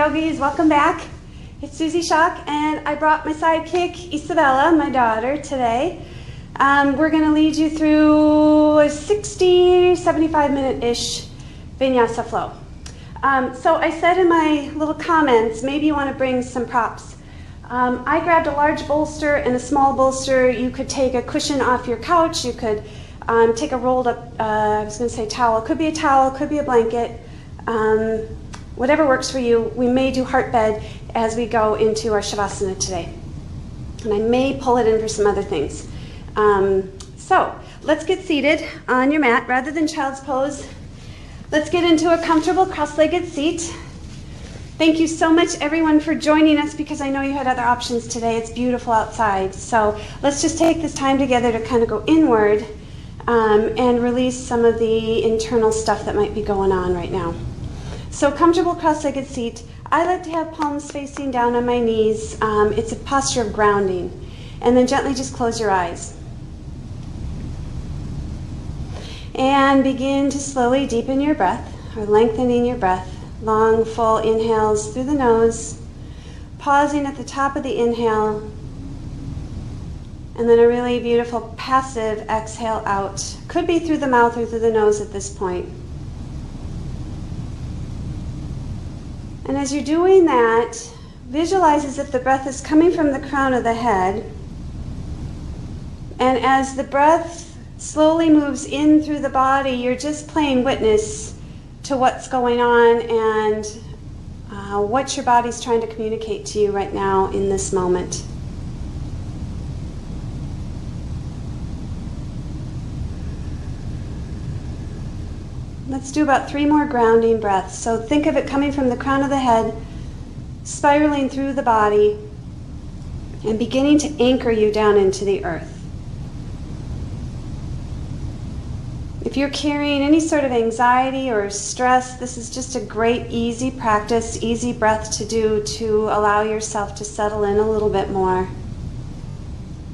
Yogis, welcome back. It's Suzy Schaak, and I brought my sidekick, Isabella, my daughter, today. We're going to lead you through a 60, 75-minute-ish Vinyasa flow. So I said in my little comments, maybe you want to bring some props. I grabbed a large bolster and a small bolster. You could take a cushion off your couch. You could take a rolled up, I was going to say towel. It could be a towel, could be a blanket. Whatever works for you. We may do heart bed as we go into our Shavasana today. And I may pull it in for some other things. So let's get seated on your mat rather than child's pose. Let's get into a comfortable cross-legged seat. Thank you so much, everyone, for joining us because I know you had other options today. It's beautiful outside. So let's just take this time together to kind of go inward and release some of the internal stuff that might be going on right now. So comfortable cross-legged seat. I like to have palms facing down on my knees. It's a posture of grounding. And then gently just close your eyes. And begin to slowly deepen your breath, or lengthening your breath. Long, full inhales through the nose. Pausing at the top of the inhale. And then a really beautiful passive exhale out. Could be through the mouth or through the nose at this point. And as you're doing that, visualize as if the breath is coming from the crown of the head. And as the breath slowly moves in through the body, you're just playing witness to what's going on and what your body's trying to communicate to you right now in this moment. Let's do about 3 more grounding breaths. So think of it coming from the crown of the head, spiraling through the body, and beginning to anchor you down into the earth. If you're carrying any sort of anxiety or stress, this is just a great, easy practice, easy breath to do to allow yourself to settle in a little bit more.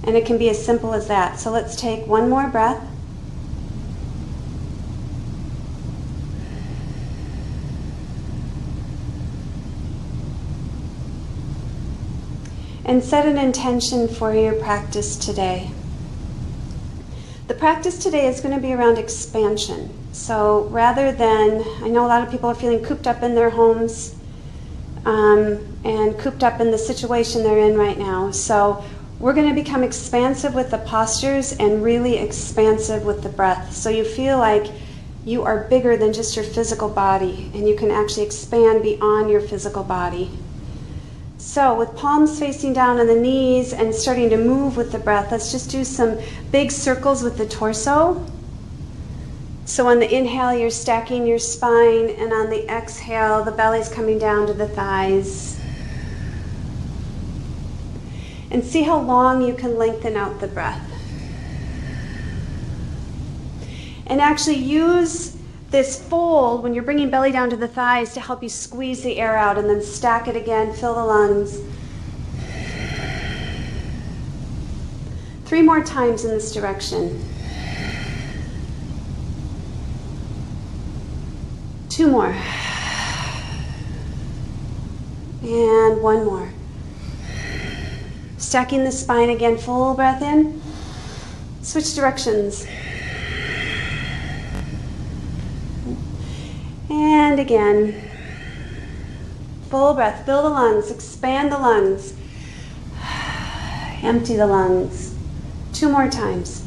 And it can be as simple as that. So let's take 1 more breath. And set an intention for your practice today. The practice today is going to be around expansion. So rather than, I know a lot of people are feeling cooped up in their homes and cooped up in the situation they're in right now. So we're going to become expansive with the postures and really expansive with the breath. So you feel like you are bigger than just your physical body and you can actually expand beyond your physical body. So with palms facing down on the knees and starting to move with the breath, let's just do some big circles with the torso. So on the inhale, you're stacking your spine, and on the exhale, the belly's coming down to the thighs. And see how long you can lengthen out the breath. And actually use this fold, when you're bringing belly down to the thighs, to help you squeeze the air out, and then stack it again, fill the lungs. 3 more times in this direction. 2 more. And 1 more. Stacking the spine again, full breath in. Switch directions. And again, full breath, fill the lungs, expand the lungs, empty the lungs. 2 more times.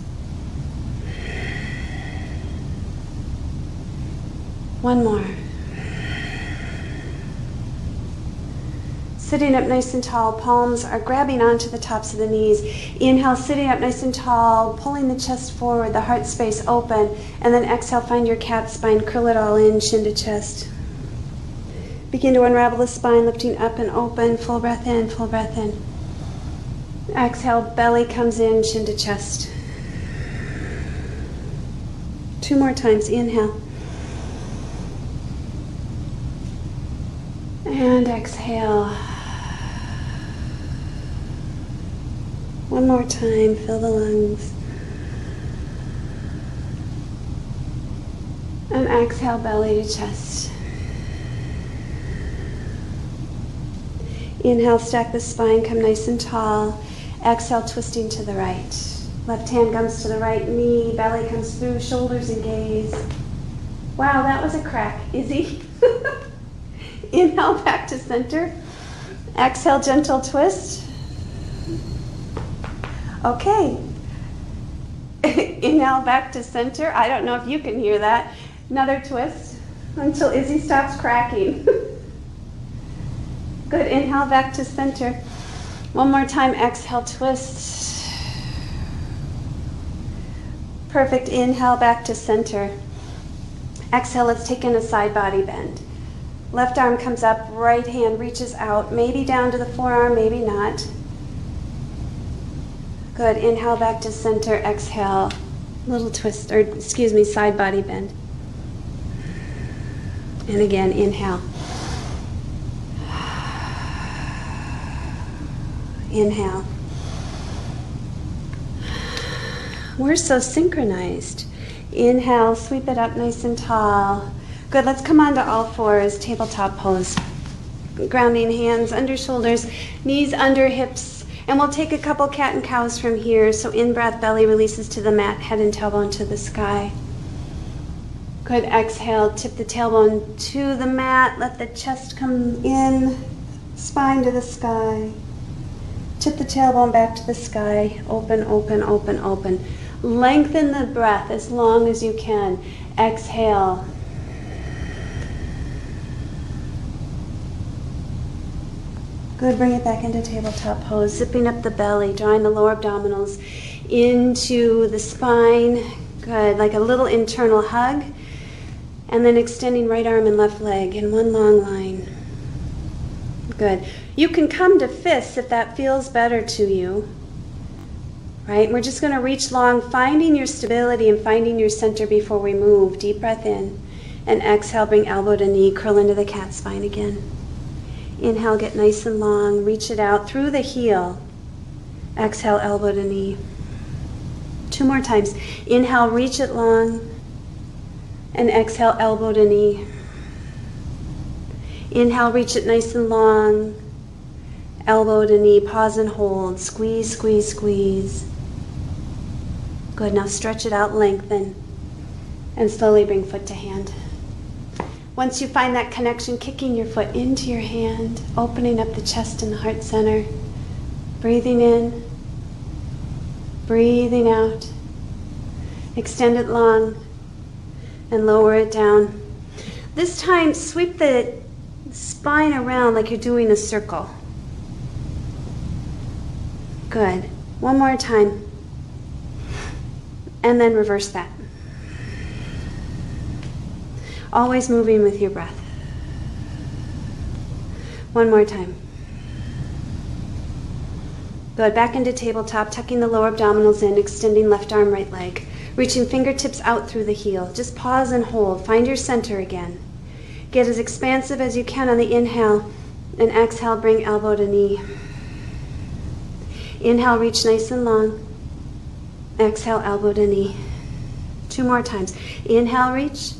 1 more. Sitting up nice and tall, palms are grabbing onto the tops of the knees. Inhale, sitting up nice and tall, pulling the chest forward, the heart space open, and then exhale, find your cat spine, curl it all in, chin to chest. Begin to unravel the spine, lifting up and open, full breath in, full breath in. Exhale, belly comes in, chin to chest. 2 more times, inhale. And exhale. 1 more time, fill the lungs. And exhale, belly to chest. Inhale, stack the spine, come nice and tall. Exhale, twisting to the right. Left hand comes to the right knee, belly comes through, shoulders engage. Wow, that was a crack. Izzy. Inhale, back to center. Exhale, gentle twist. Okay. Inhale, back to center. I don't know if you can hear that. Another twist until Izzy stops cracking. Good, inhale, back to center. One more time, exhale, twist. Perfect, inhale, back to center. Exhale, let's take in a side body bend. Left arm comes up, right hand reaches out, maybe down to the forearm, maybe not. Good, inhale, back to center, exhale, little twist, or excuse me, side body bend. And again, inhale. Inhale. We're so synchronized. Inhale, sweep it up nice and tall. Good, let's come onto all fours, tabletop pose. Grounding hands under shoulders, knees under hips, and we'll take a couple cat and cows from here. So in-breath, belly releases to the mat, head and tailbone to the sky. Good, exhale, tip the tailbone to the mat, let the chest come in, spine to the sky. Tip the tailbone back to the sky, open, open, open, open. Lengthen the breath as long as you can. Exhale. Good, bring it back into tabletop pose, zipping up the belly, drawing the lower abdominals into the spine. Good, like a little internal hug. And then extending right arm and left leg in one long line. Good. You can come to fists if that feels better to you. Right? We're just going to reach long, finding your stability and finding your center before we move. Deep breath in. And exhale, bring elbow to knee, curl into the cat spine again. Inhale, get nice and long, reach it out through the heel. Exhale, elbow to knee. 2 more times. Inhale, reach it long. And exhale, elbow to knee. Inhale, reach it nice and long. Elbow to knee, pause and hold. Squeeze, squeeze, squeeze. Good, now stretch it out, lengthen. And slowly bring foot to hand. Once you find that connection, kicking your foot into your hand, opening up the chest and the heart center. Breathing in. Breathing out. Extend it long. And lower it down. This time, sweep the spine around like you're doing a circle. Good. One more time. And then reverse that. Always moving with your breath. One more time. Good. Back into tabletop, tucking the lower abdominals in, extending left arm, right leg. Reaching fingertips out through the heel. Just pause and hold. Find your center again. Get as expansive as you can on the inhale, and exhale, bring elbow to knee. Inhale, reach nice and long. Exhale, elbow to knee. 2 more times. Inhale, reach.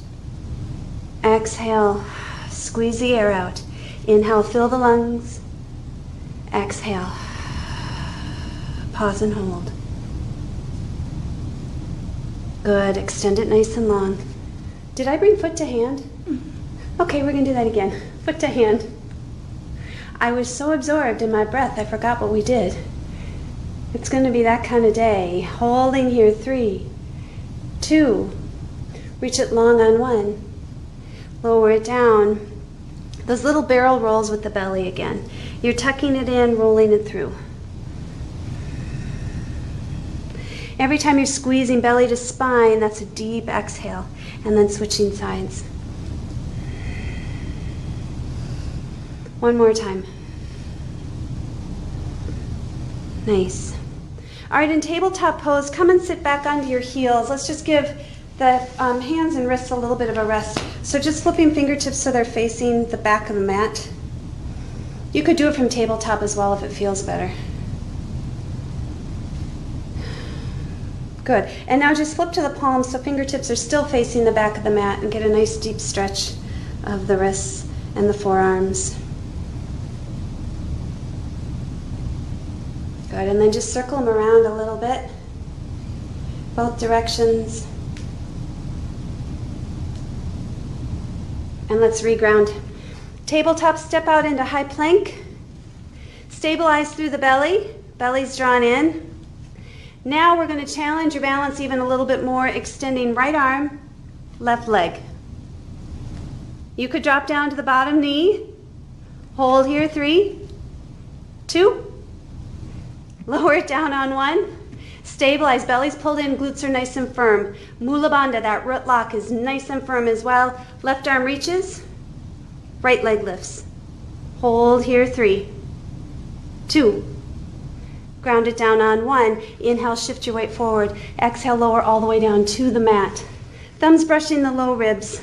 Exhale, squeeze the air out. Inhale, fill the lungs. Exhale, pause and hold. Good, extend it nice and long. Did I bring foot to hand? Okay, we're gonna do that again. Foot to hand. I was so absorbed in my breath, I forgot what we did. It's gonna be that kind of day. Holding here, 3, 2, reach it long on 1, lower it down. Those little barrel rolls with the belly again. You're tucking it in, rolling it through. Every time you're squeezing belly to spine, that's a deep exhale, and then switching sides. One more time. Nice. All right, in tabletop pose, come and sit back onto your heels. Let's just give the hands and wrists a little bit of a rest. So just flipping fingertips so they're facing the back of the mat. You could do it from tabletop as well if it feels better. Good. And now just flip to the palms so fingertips are still facing the back of the mat, and get a nice deep stretch of the wrists and the forearms. Good, and then just circle them around a little bit, both directions. And let's reground. Tabletop step out into high plank. Stabilize through the belly. Belly's drawn in. Now we're going to challenge your balance even a little bit more, extending right arm, left leg. You could drop down to the bottom knee. Hold here, 3, 2. Lower it down on 1. Stabilize, belly's pulled in, glutes are nice and firm. Mula Bandha, that root lock is nice and firm as well. Left arm reaches, right leg lifts. Hold here, 3, 2. Ground it down on 1. Inhale, shift your weight forward. Exhale, lower all the way down to the mat. Thumbs brushing the low ribs.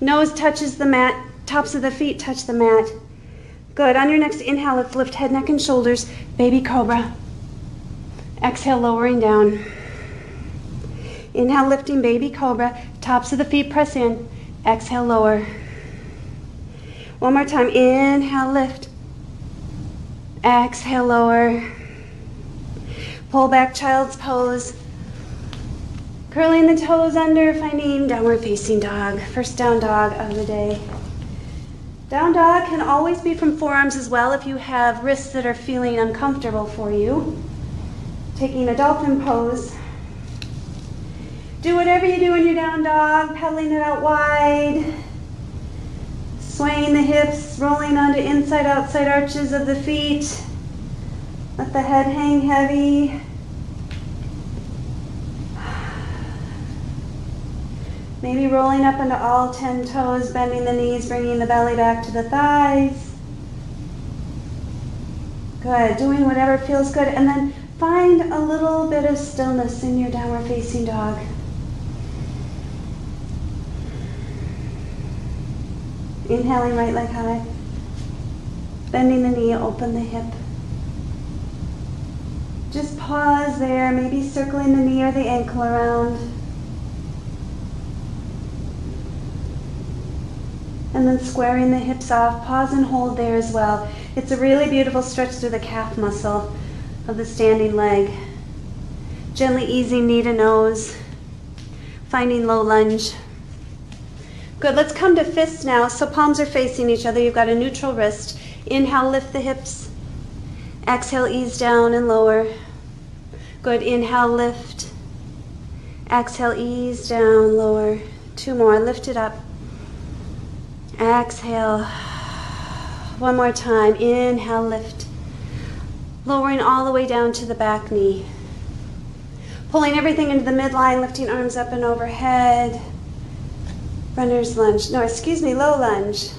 Nose touches the mat. Tops of the feet touch the mat. Good. On your next inhale, let's lift head, neck, and shoulders. Baby cobra. Exhale, lowering down. Inhale, lifting baby cobra. Tops of the feet press in. Exhale, lower. One more time. Inhale, lift. Exhale, lower. Pull back, child's pose. Curling the toes under, finding downward facing dog. First down dog of the day. Down dog can always be from forearms as well if you have wrists that are feeling uncomfortable for you. Taking a dolphin pose. Do whatever you do in your down dog, pedaling it out wide. Swaying the hips, rolling onto inside outside arches of the feet. Let the head hang heavy. Maybe rolling up into all 10 toes, bending the knees, bringing the belly back to the thighs. Good, doing whatever feels good. And then find a little bit of stillness in your downward facing dog. Inhaling right leg high. Bending the knee, open the hip. Just pause there, maybe circling the knee or the ankle around. And then squaring the hips off. Pause and hold there as well. It's a really beautiful stretch through the calf muscle of the standing leg. Gently easing knee to nose. Finding low lunge. Good, let's come to fists now. So palms are facing each other. You've got a neutral wrist. Inhale, lift the hips. Exhale, ease down and lower. Good, inhale, lift. Exhale, ease down, lower. 2 more, lift it up. Exhale. 1 more time, inhale, lift. Lowering all the way down to the back knee. Pulling everything into the midline, lifting arms up and overhead. Runner's lunge, low lunge.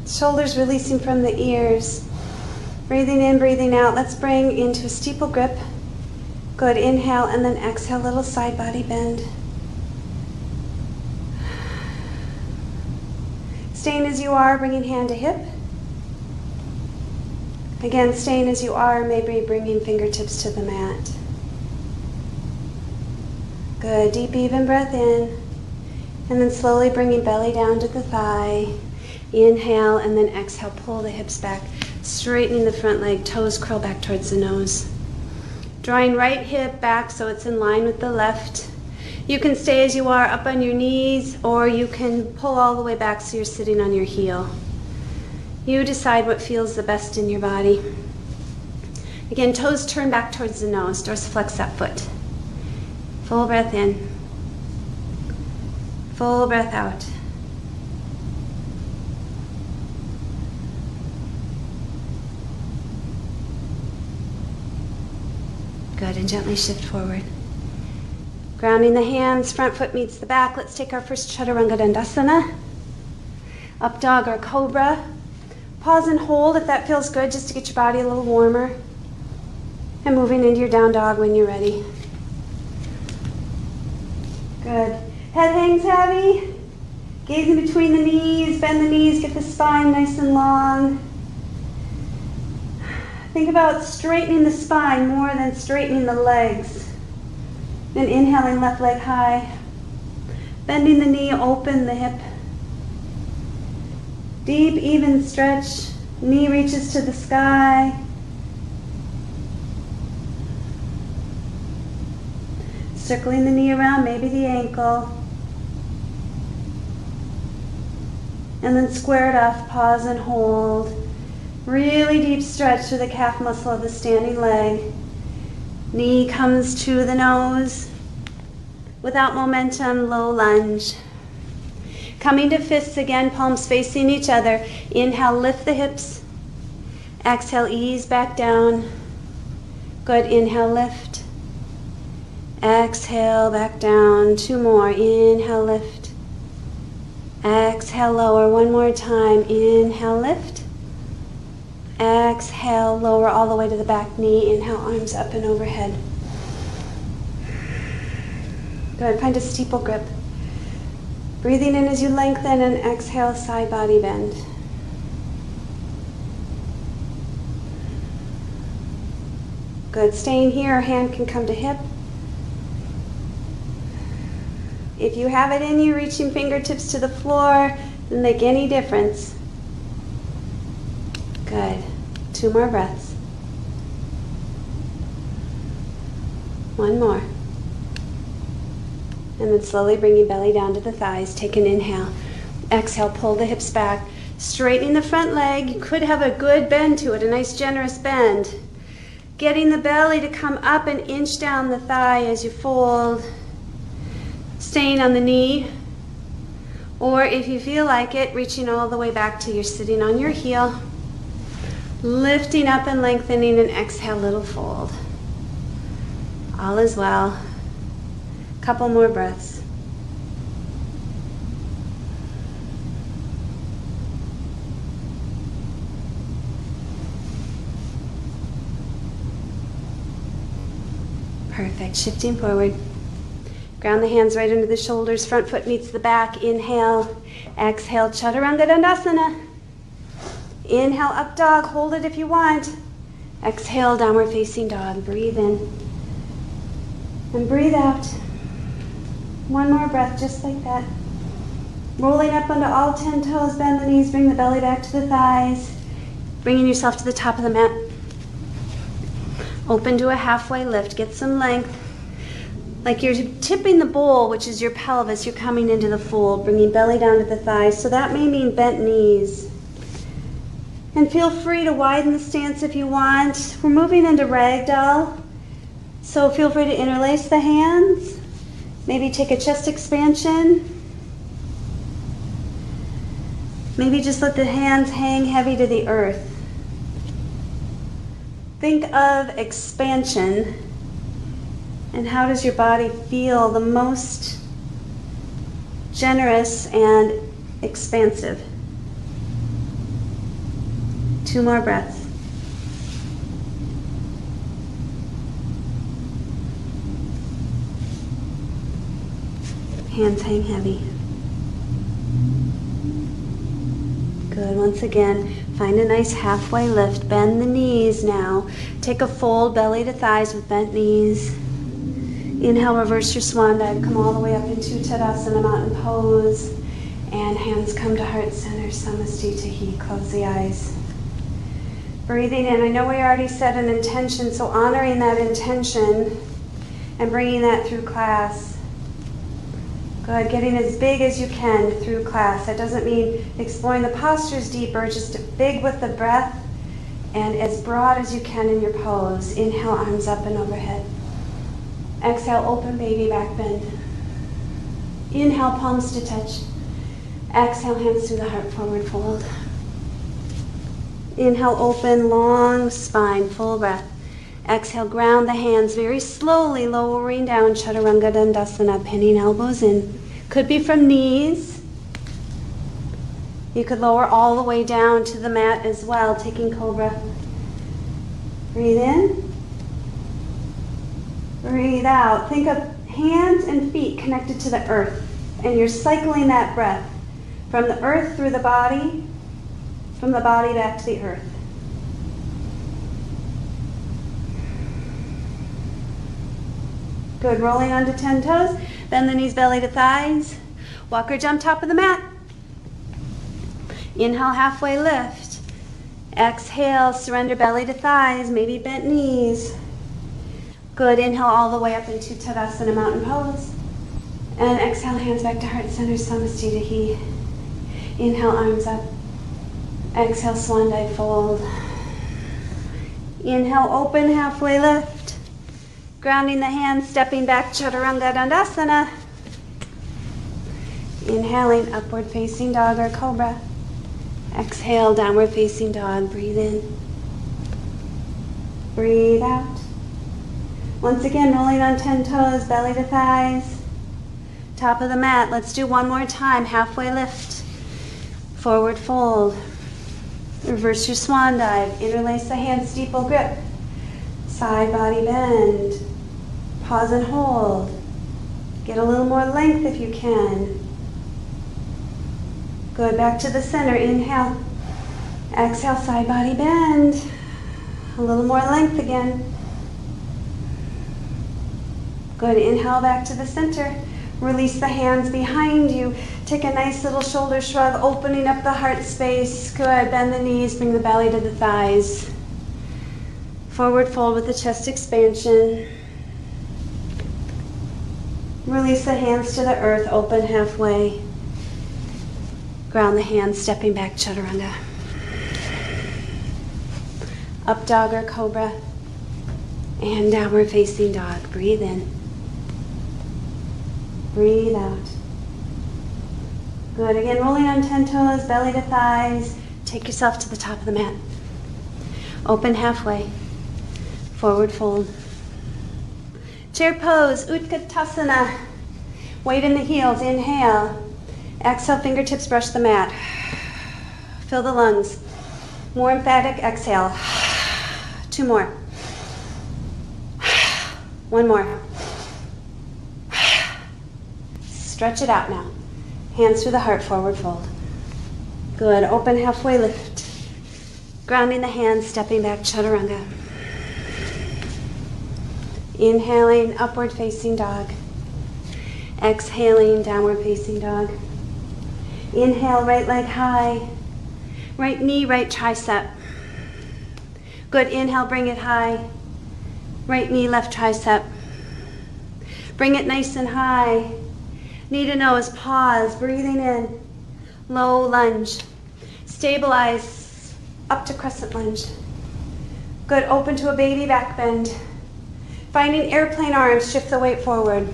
Shoulders releasing from the ears. Breathing in, breathing out. Let's bring into a steeple grip. Good, inhale and then exhale, little side body bend. Staying as you are, bringing hand to hip. Again, staying as you are, maybe bringing fingertips to the mat. Good, deep even breath in. And then slowly bringing belly down to the thigh. Inhale and then exhale, pull the hips back. Straightening the front leg, toes curl back towards the nose. Drawing right hip back so it's in line with the left. You can stay as you are up on your knees, or you can pull all the way back so you're sitting on your heel. You decide what feels the best in your body. Again, toes turn back towards the nose, dorsiflex that foot. Full breath in. Full breath out. Good, and gently shift forward. Grounding the hands, front foot meets the back. Let's take our first Chaturanga Dandasana. Up dog or cobra. Pause and hold if that feels good, just to get your body a little warmer. And moving into your down dog when you're ready. Good. Head hangs heavy. Gazing between the knees, bend the knees, get the spine nice and long. Think about straightening the spine more than straightening the legs. Then inhaling left leg high. Bending the knee, open the hip. Deep, even stretch. Knee reaches to the sky. Circling the knee around, maybe the ankle. And then square it off, pause and hold. Really deep stretch through the calf muscle of the standing leg. Knee comes to the nose. Without momentum, low lunge. Coming to fists again, palms facing each other. Inhale, lift the hips. Exhale, ease back down. Good, inhale, lift. Exhale, back down. 2 more, inhale, lift. Exhale, lower, 1 more time. Inhale, lift. Exhale, lower all the way to the back knee. Inhale, arms up and overhead. Good, find a steeple grip. Breathing in as you lengthen and exhale, side body bend. Good, staying here, hand can come to hip. If you have it in you, reaching fingertips to the floor, doesn't make any difference. Good, 2 more breaths. 1 more. And then slowly bring your belly down to the thighs. Take an inhale. Exhale, pull the hips back. Straightening the front leg. You could have a good bend to it, a nice generous bend. Getting the belly to come up and inch down the thigh as you fold. Staying on the knee. Or if you feel like it, reaching all the way back till you're sitting on your heel. Lifting up and lengthening, and exhale, little fold. All is well. Couple more breaths. Perfect. Shifting forward. Ground the hands right under the shoulders. Front foot meets the back. Inhale. Exhale. Chaturanga Dandasana. Inhale, up dog. Hold it if you want. Exhale, downward facing dog. Breathe in. And breathe out. 1 more breath, just like that. Rolling up onto all 10 toes, bend the knees, bring the belly back to the thighs. Bringing yourself to the top of the mat. Open to a halfway lift, get some length. Like you're tipping the bowl, which is your pelvis, you're coming into the fold, bringing belly down to the thighs. So that may mean bent knees. And feel free to widen the stance if you want. We're moving into ragdoll. So feel free to interlace the hands. Maybe take a chest expansion. Maybe just let the hands hang heavy to the earth. Think of expansion and how does your body feel the most generous and expansive. 2 more breaths. Hands hang heavy. Good. Once again, find a nice halfway lift. Bend the knees now. Take a fold, belly to thighs with bent knees. Inhale, reverse your swan dive. Come all the way up into Tadasana, mountain pose. And hands come to heart center, Samastitihi. Close the eyes. Breathing in. I know we already set an intention, so honoring that intention and bringing that through class. Good, getting as big as you can through class. That doesn't mean exploring the postures deeper, just big with the breath and as broad as you can in your pose. Inhale, arms up and overhead. Exhale, open baby back bend. Inhale, palms to touch. Exhale, hands through the heart, forward fold. Inhale, open, long spine, full breath. Exhale, ground the hands very slowly, lowering down, Chaturanga Dandasana, pinning elbows in. Could be from knees. You could lower all the way down to the mat as well, taking cobra. Breathe in. Breathe out. Think of hands and feet connected to the earth, and you're cycling that breath from the earth through the body, from the body back to the earth. Good, rolling onto 10 toes. Bend the knees, belly to thighs. Walk or jump top of the mat. Inhale, halfway lift. Exhale, surrender belly to thighs, maybe bent knees. Good, inhale all the way up into Tadasana, mountain pose. And exhale, hands back to heart center, Samastitihi. Inhale, arms up. Exhale, swan dive fold. Inhale, open, halfway lift. Grounding the hands, stepping back, Chaturanga Dandasana. Inhaling, upward facing dog or cobra. Exhale, downward facing dog. Breathe in. Breathe out. Once again, rolling on 10 toes, belly to thighs. Top of the mat. Let's do one more time. Halfway lift. Forward fold. Reverse your swan dive. Interlace the hands, steeple grip. Side body bend. Pause and hold. Get a little more length if you can. Good, back to the center. Inhale. Exhale, side body bend. A little more length again. Good, inhale back to the center. Release the hands behind you. Take a nice little shoulder shrug, opening up the heart space. Good, bend the knees, bring the belly to the thighs. Forward fold with the chest expansion. Release the hands to the earth, open halfway. Ground the hands, stepping back, Chaturanga. Up dog or cobra. And downward facing dog. Breathe in. Breathe out. Good. Again, rolling on 10 toes, belly to thighs. Take yourself to the top of the mat. Open halfway. Forward fold. Chair pose, Utkatasana. Weight in the heels, inhale. Exhale, fingertips brush the mat. Fill the lungs. More emphatic, exhale. 2 more. 1 more. Stretch it out now. Hands to the heart, forward fold. Good, open halfway lift. Grounding the hands, stepping back, Chaturanga. Inhaling, upward facing dog. Exhaling, downward facing dog. Inhale, right leg high. Right knee, right tricep. Good, inhale, bring it high. Right knee, left tricep. Bring it nice and high. Knee to nose, pause, breathing in. Low lunge. Stabilize, up to crescent lunge. Good, open to a baby back bend. Finding airplane arms, shift the weight forward.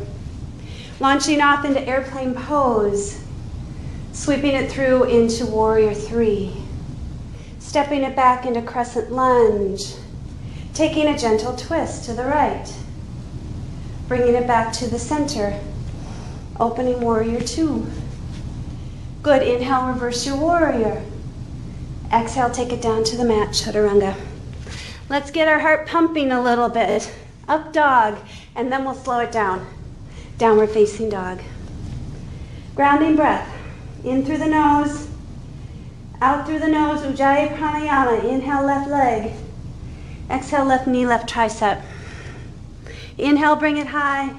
Launching off into airplane pose. Sweeping it through into warrior 3. Stepping it back into crescent lunge. Taking a gentle twist to the right. Bringing it back to the center. Opening warrior 2. Good, inhale, reverse your warrior. Exhale, take it down to the mat, Chaturanga. Let's get our heart pumping a little bit. Up dog, and then we'll slow it down. Downward facing dog. Grounding breath. In through the nose, out through the nose, Ujjayi Pranayama. Inhale, left leg. Exhale, left knee, left tricep. Inhale, bring it high.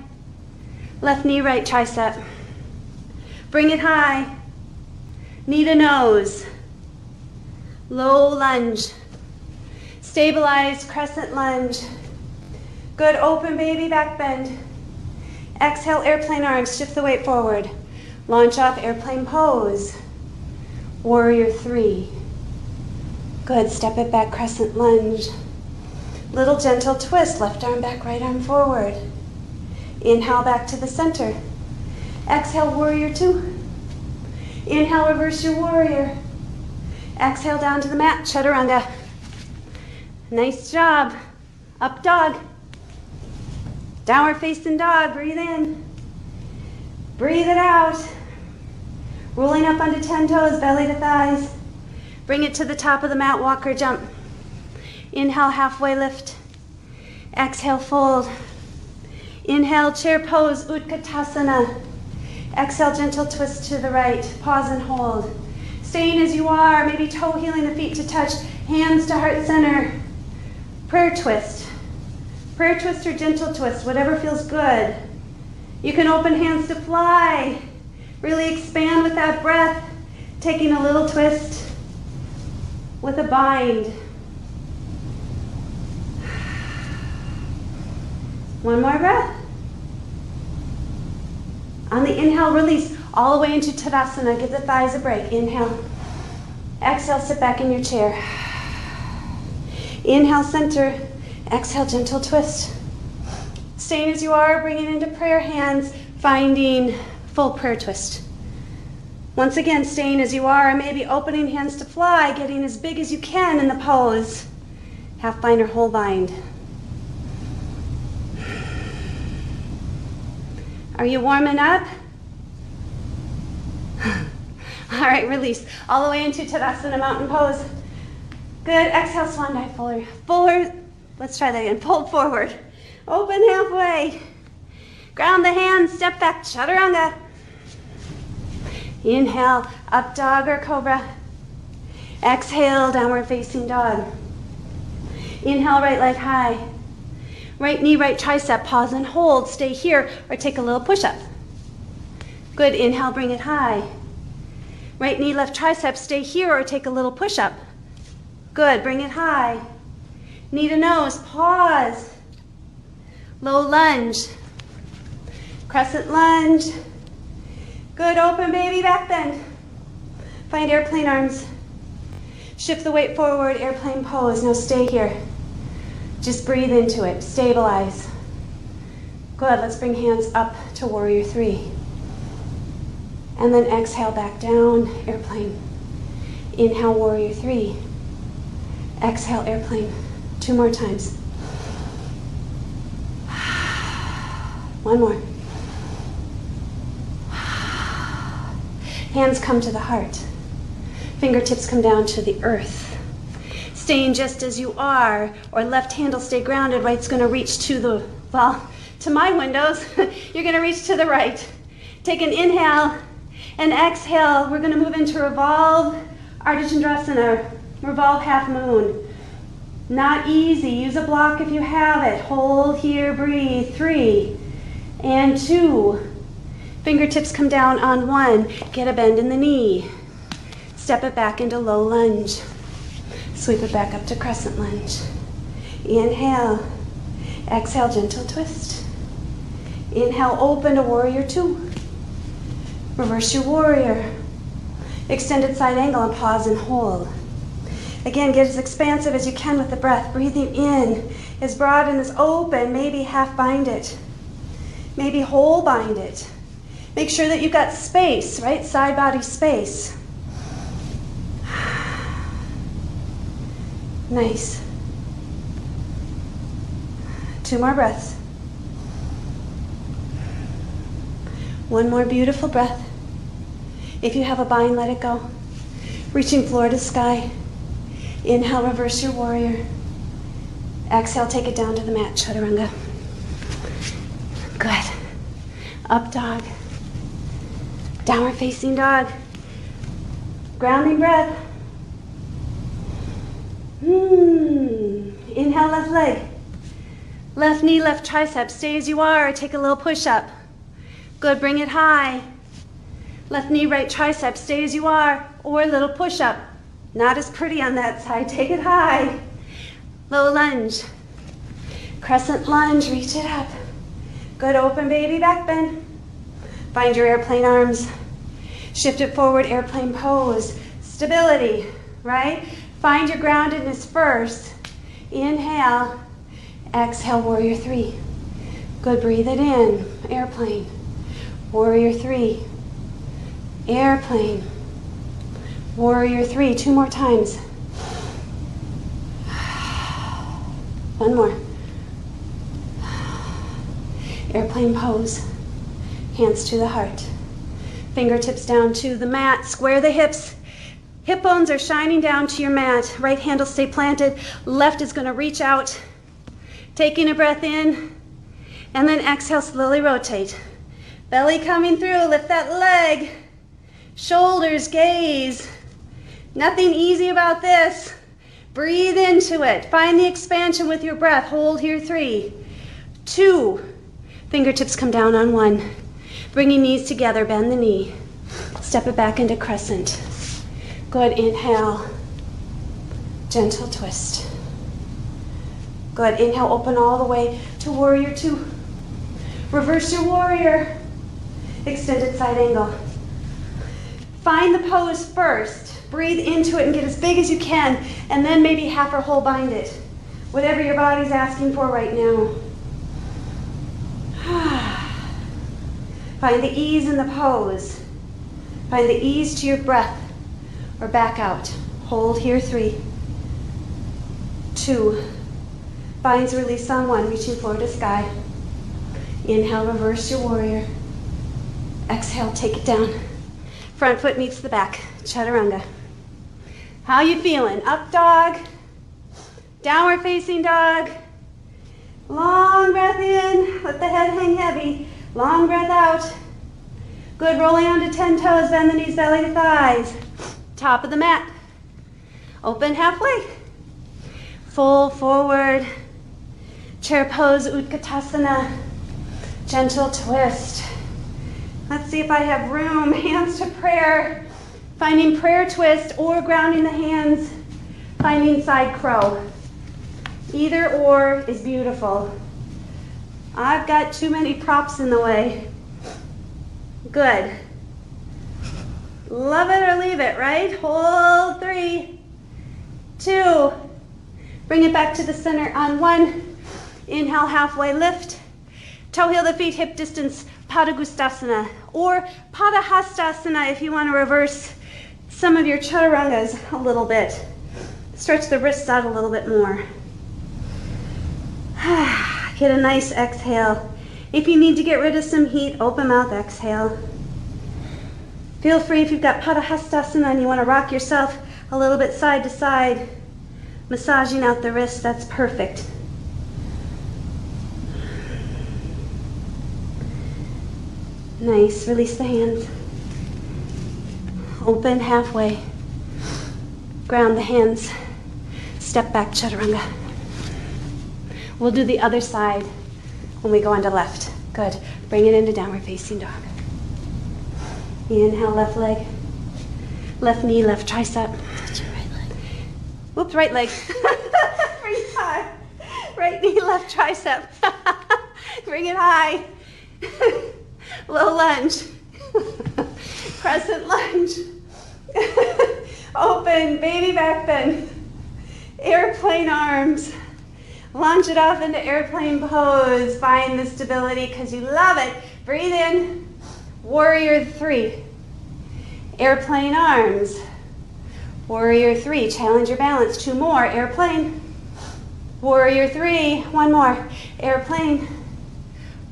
Left knee, right tricep. Bring it high. Knee to nose. Low lunge. Stabilized crescent lunge. Good, open baby back bend. Exhale, airplane arms, shift the weight forward. Launch off, airplane pose. Warrior 3. Good, step it back, crescent lunge. Little gentle twist, left arm back, right arm forward. Inhale back to the center. Exhale, warrior 2. Inhale, reverse your warrior. Exhale, down to the mat, Chaturanga. Nice job. Up dog. Downward facing dog, breathe in. Breathe it out. Rolling up onto 10 toes, belly to thighs. Bring it to the top of the mat, walk or jump. Inhale, halfway lift. Exhale, fold. Inhale, chair pose, Utkatasana. Exhale, gentle twist to the right. Pause and hold. Staying as you are, maybe toe heeling the feet to touch, hands to heart center. Prayer twist. Prayer twist or gentle twist, whatever feels good. You can open hands to fly. Really expand with that breath. Taking a little twist with a bind. One more breath. On the inhale, release all the way into Tadasana. Give the thighs a break. Inhale. Exhale, sit back in your chair. Inhale, center. Exhale, gentle twist. Staying as you are, bring it into prayer hands, finding full prayer twist. Once again, staying as you are, maybe opening hands to fly, getting as big as you can in the pose. Half bind or whole bind. Are you warming up? All right, release. All the way into Tadasana, mountain pose. Good, exhale, swan dive, fuller. Let's try that again, fold forward. Open halfway. Ground the hands, step back, chaturanga. Inhale, up dog or cobra. Exhale, downward facing dog. Inhale, right leg high. Right knee, right tricep, pause and hold. Stay here or take a little push-up. Good, inhale, bring it high. Right knee, left tricep, stay here or take a little push-up. Good, bring it high. Knee to nose, pause. Low lunge. Crescent lunge. Good, open baby back bend. Find airplane arms. Shift the weight forward, airplane pose. Now stay here. Just breathe into it, stabilize. Good, let's bring hands up to warrior three. And then exhale back down, airplane. Inhale, warrior three. Exhale, airplane. 2 more times. One more. Hands come to the heart. Fingertips come down to the earth. Staying just as you are, or left hand will stay grounded, right's gonna reach to the, well, to my windows, you're gonna reach to the right. Take an inhale and exhale. We're gonna move into revolve, Ardha Chandrasana, revolve half moon. Not easy, use a block if you have it. Hold here, breathe, 3 and 2. Fingertips come down on 1, get a bend in the knee. Step it back into low lunge. Sweep it back up to crescent lunge. Inhale, exhale, gentle twist. Inhale, open to warrior 2. Reverse your warrior. Extended side angle and pause and hold. Again, get as expansive as you can with the breath. Breathing in, as broad and as open, maybe half bind it. Maybe whole bind it. Make sure that you've got space, right? Side body space. Nice. 2 more breaths. 1 more beautiful breath. If you have a bind, let it go. Reaching floor to sky. Inhale, reverse your warrior. Exhale, take it down to the mat, chaturanga. Good. Up dog. Downward facing dog. Grounding breath. Inhale, left leg. Left knee, left tricep. Stay as you are or take a little push-up. Good, bring it high. Left knee, right tricep. Stay as you are or a little push-up. Not as pretty on that side. Take it high. Low lunge. Crescent lunge, reach it up. Good, open baby back bend. Find your airplane arms. Shift it forward, airplane pose. Stability, right? Find your groundedness first. Inhale. Exhale, warrior 3. Good, breathe it in. Airplane. Warrior 3. Airplane. Warrior 3. 2 more times. 1 more. Airplane pose. Hands to the heart. Fingertips down to the mat. Square the hips. Hip bones are shining down to your mat. Right hand will stay planted. Left is going to reach out. Taking a breath in. And then exhale, slowly rotate. Belly coming through. Lift that leg. Shoulders gaze. Nothing easy about this. Breathe into it. Find the expansion with your breath. Hold here, 3, 2. Fingertips come down on 1. Bringing knees together, bend the knee. Step it back into crescent. Good, inhale. Gentle twist. Good, inhale, open all the way to warrior 2. Reverse your warrior. Extended side angle. Find the pose first. Breathe into it and get as big as you can, and then maybe half or whole bind it. Whatever your body's asking for right now. Find the ease in the pose. Find the ease to your breath, or back out. Hold here, 3, 2. Binds release on 1, reaching floor to sky. Inhale, reverse your warrior. Exhale, take it down. Front foot meets the back, chaturanga. How you feeling? Up dog, downward facing dog. Long breath in, let the head hang heavy. Long breath out. Good, rolling onto 10 toes, bend the knees, belly to thighs. Top of the mat. Open halfway. Full forward. Chair pose, Utkatasana. Gentle twist. Let's see if I have room. Hands to prayer. Finding prayer twist or grounding the hands. Finding side crow. Either or is beautiful. I've got too many props in the way. Good. Love it or leave it, right? Hold 3, 2. Bring it back to the center on 1. Inhale, halfway lift. Toe heel the feet, hip distance, Padagustasana. Or Padahastasana if you want to reverse some of your chaturangas a little bit. Stretch the wrists out a little bit more. Get a nice exhale. If you need to get rid of some heat, open mouth exhale. Feel free if you've got Padahastasana and you want to rock yourself a little bit side to side, massaging out the wrists, that's perfect. Nice, release the hands. Open halfway. Ground the hands. Step back, chaturanga. We'll do the other side when we go onto left. Good. Bring it into downward facing dog. Inhale, left leg. Left knee, left tricep. Touch your right leg. Whoops, right leg. Bring it high. Right knee, left tricep. Bring it high. Low lunge. Crescent lunge. Open, baby back bend. Airplane arms. Launch it off into airplane pose. Find the stability because you love it. Breathe in. Warrior 3. Airplane arms. Warrior 3. Challenge your balance. 2 more. Airplane. Warrior 3. 1 more. Airplane.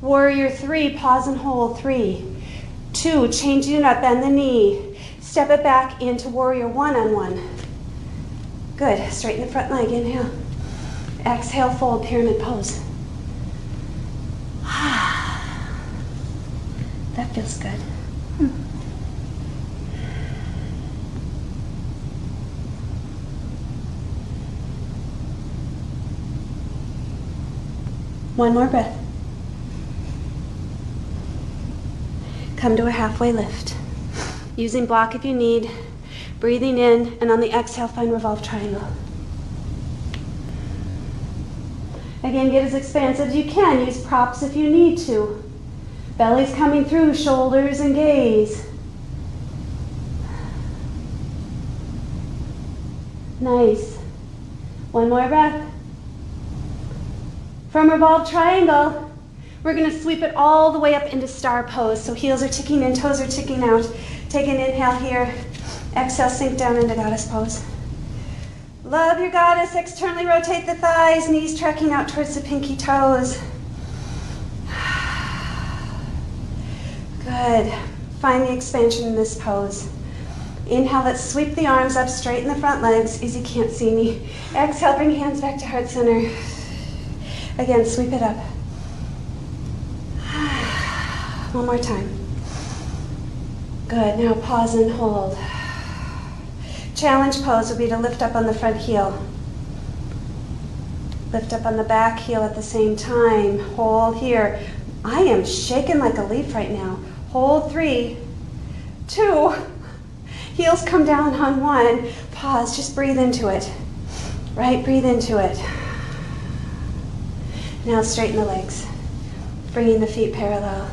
Warrior 3. Pause and hold. 3, 2. Changing it up. Bend the knee. Step it back into warrior 1 on 1. Good. Straighten the front leg. Inhale. Exhale, fold, pyramid pose. That feels good. One more breath. Come to a halfway lift. Using block if you need. Breathing in, and on the exhale, find revolve triangle. Again, get as expansive as you can. Use props if you need to. Belly's coming through, shoulders and gaze. Nice. One more breath. From revolve triangle, we're going to sweep it all the way up into star pose. So heels are ticking in, toes are ticking out. Take an inhale here. Exhale, sink down into goddess pose. Love your goddess. Externally rotate the thighs, knees tracking out towards the pinky toes. Good. Find the expansion in this pose. Inhale, let's sweep the arms up, straighten the front legs. Easy, can't see me. Exhale, bring hands back to heart center. Again, sweep it up. One more time. Good. Now pause and hold. Challenge pose would be to lift up on the front heel. Lift up on the back heel at the same time. Hold here. I am shaking like a leaf right now. Hold 3, 2. Heels come down on 1. Pause, just breathe into it. Right, breathe into it. Now straighten the legs. Bringing the feet parallel.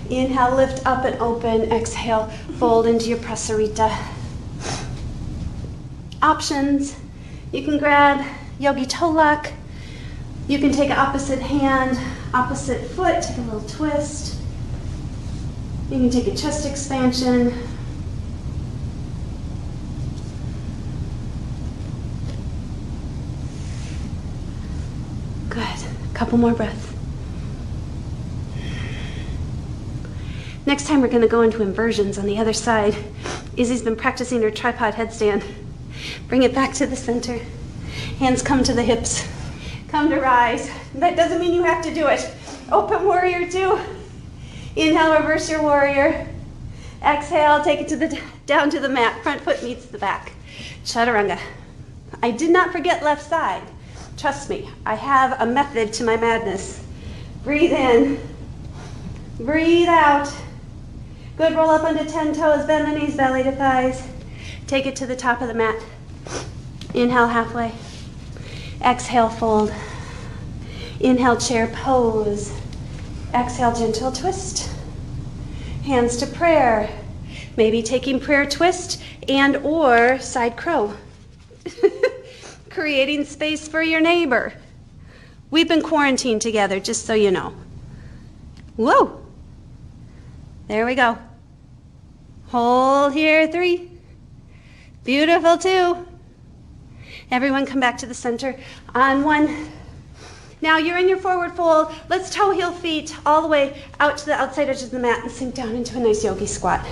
Inhale, lift up and open. Exhale, fold into your prasarita. Options. You can grab yogi toe lock. You can take opposite hand, opposite foot, take a little twist. You can take a chest expansion. Good. A couple more breaths. Next time we're going to go into inversions on the other side. Izzy's been practicing her tripod headstand. Bring it back to the center. Hands come to the hips. Come to rise. That doesn't mean you have to do it. Open warrior 2. Inhale, reverse your warrior. Exhale, take it down to the mat. Front foot meets the back. Chaturanga. I did not forget left side. Trust me, I have a method to my madness. Breathe in. Breathe out. Good, roll up onto 10 toes, bend the knees, belly to thighs. Take it to the top of the mat. Inhale, halfway. Exhale, fold. Inhale, chair pose. Exhale, gentle twist. Hands to prayer. Maybe taking prayer twist and or side crow. Creating space for your neighbor. We've been quarantined together, just so you know. Whoa. There we go. Hold here, 3. Beautiful, 2. Everyone come back to the center on 1. Now you're in your forward fold. Let's toe heel feet all the way out to the outside edge of the mat and sink down into a nice yogi squat.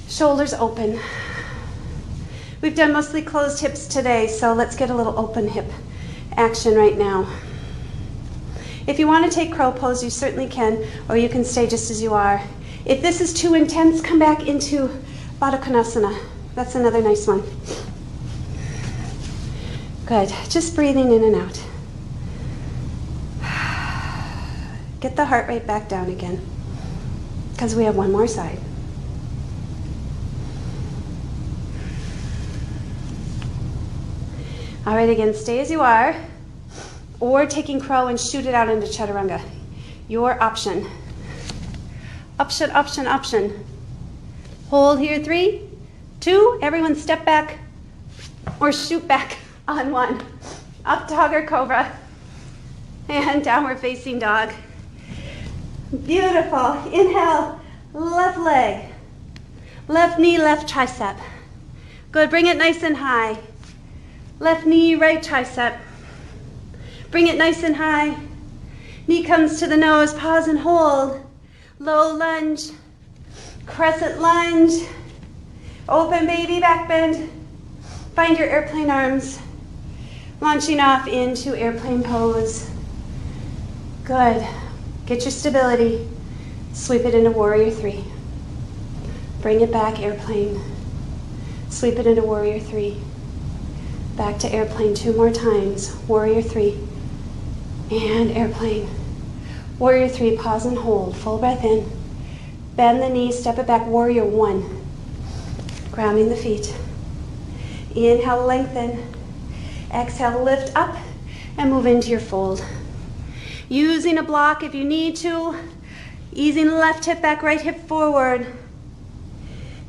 Shoulders open. We've done mostly closed hips today, so let's get a little open hip action right now. If you want to take crow pose, you certainly can, or you can stay just as you are. If this is too intense, come back into Baddha Konasana. That's another nice one. Good. Just breathing in and out. Get the heart rate back down again, because we have one more side. All right, again, stay as you are, or taking crow and shoot it out into chaturanga. Your option. Option, option, option. Hold here, 3, 2, everyone step back or shoot back on 1. Up dog or cobra. And downward facing dog. Beautiful. Inhale, left leg. Left knee, left tricep. Good, bring it nice and high. Left knee, right tricep. Bring it nice and high. Knee comes to the nose, pause and hold. Low lunge, crescent lunge. Open baby back bend. Find your airplane arms. Launching off into airplane pose. Good. Get your stability. Sweep it into warrior 3. Bring it back, airplane. Sweep it into warrior 3. Back to airplane 2 more times. Warrior 3. And airplane. Warrior 3, pause and hold. Full breath in. Bend the knees, step it back. Warrior 1. Grounding the feet. Inhale, lengthen. Exhale, lift up and move into your fold. Using a block if you need to. Easing the left hip back, right hip forward.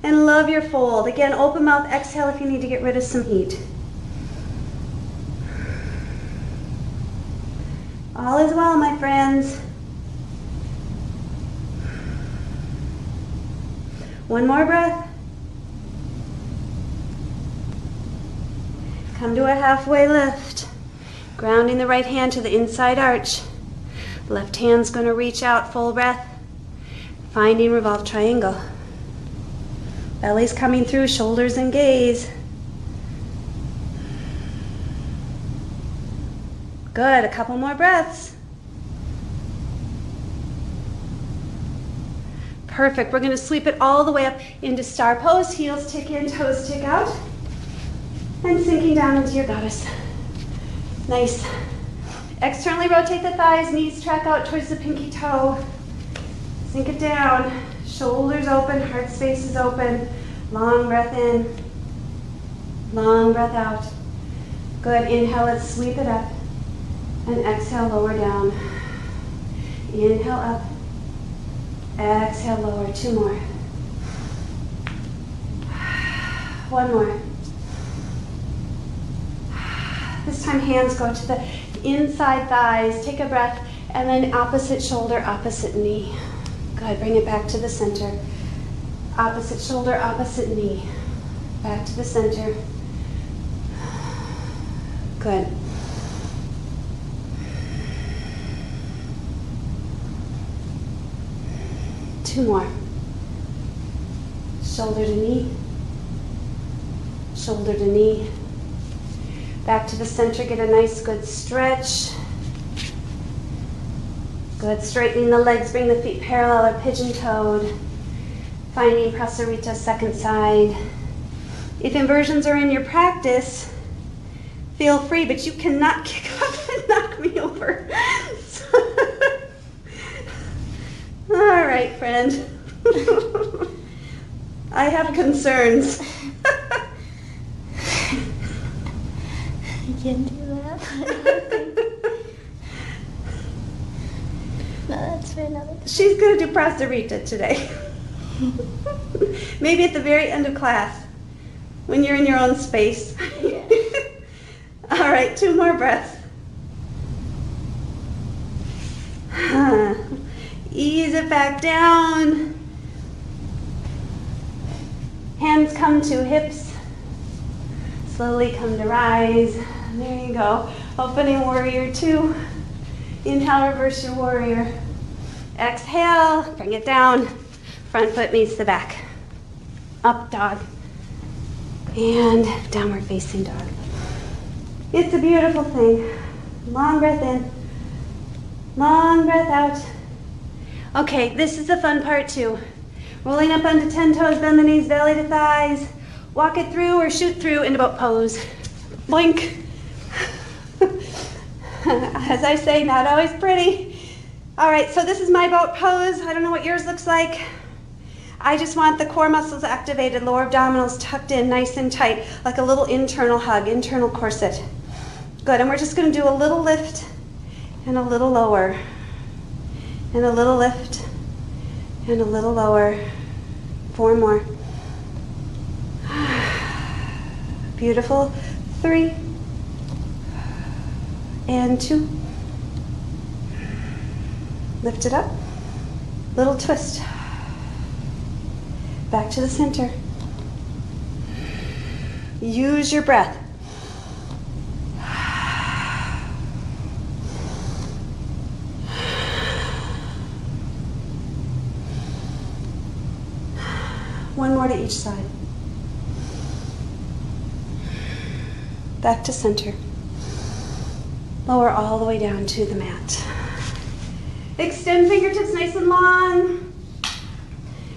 And love your fold. Again, open mouth, exhale if you need to get rid of some heat. All is well, my friends. One more breath. Come to a halfway lift. Grounding the right hand to the inside arch. Left hand's going to reach out, full breath. Finding revolved triangle. Belly's coming through, shoulders and gaze. Good, a couple more breaths. Perfect, we're going to sweep it all the way up into star pose. Heels tick in, toes tick out. And sinking down into your goddess. Nice. Externally rotate the thighs, knees track out towards the pinky toe. Sink it down. Shoulders open, heart space is open. Long breath in. Long breath out. Good, inhale, let's sweep it up. And exhale, lower down. Inhale up. Exhale, lower. 2 more. 1 more. This time hands go to the inside thighs. Take a breath, and then opposite shoulder, opposite knee. Good, bring it back to the center. Opposite shoulder, opposite knee. Back to the center. Good. Two more. Shoulder to knee. Shoulder to knee. Back to the center, get a nice good stretch. Good, straightening the legs, bring the feet parallel or pigeon-toed. Finding Prasarita, second side. If inversions are in your practice, feel free, but you cannot kick up and knock me over. All right, friend. I have concerns. You can do that. No, that's for another time. She's going to do Prasarita today. Maybe at the very end of class, when you're in your own space. Yeah. All right, 2 more breaths. Ease it back down. Hands come to hips. Slowly come to rise. There you go. Opening warrior 2. Inhale, reverse your warrior. Exhale, bring it down. Front foot meets the back. Up dog. And downward facing dog. It's a beautiful thing. Long breath in. Long breath out. Okay, this is the fun part too. Rolling up onto 10 toes, bend the knees, belly to thighs. Walk it through or shoot through into boat pose. Blink. As I say, not always pretty. All right, so this is my boat pose. I don't know what yours looks like. I just want the core muscles activated, lower abdominals tucked in nice and tight, like a little internal hug, internal corset. Good, and we're just gonna do a little lift and a little lower, and a little lift and a little lower. 4 more. Beautiful. 3 and 2. Lift it up. Little twist. Back to the center. Use your breath. One more to each side. Back to center. Lower all the way down to the mat. Extend fingertips nice and long.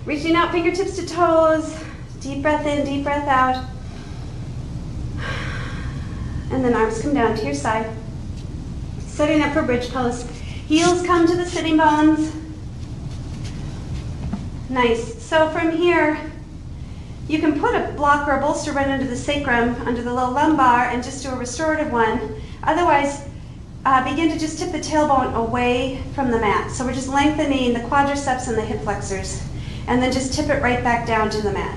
Reaching out fingertips to toes. Deep breath in, deep breath out. And then arms come down to your side. Setting up for bridge pose. Heels come to the sitting bones. Nice. So from here, you can put a block or a bolster right under the sacrum, under the low lumbar, and just do a restorative one. Otherwise, begin to just tip the tailbone away from the mat. So we're just lengthening the quadriceps and the hip flexors. And then just tip it right back down to the mat.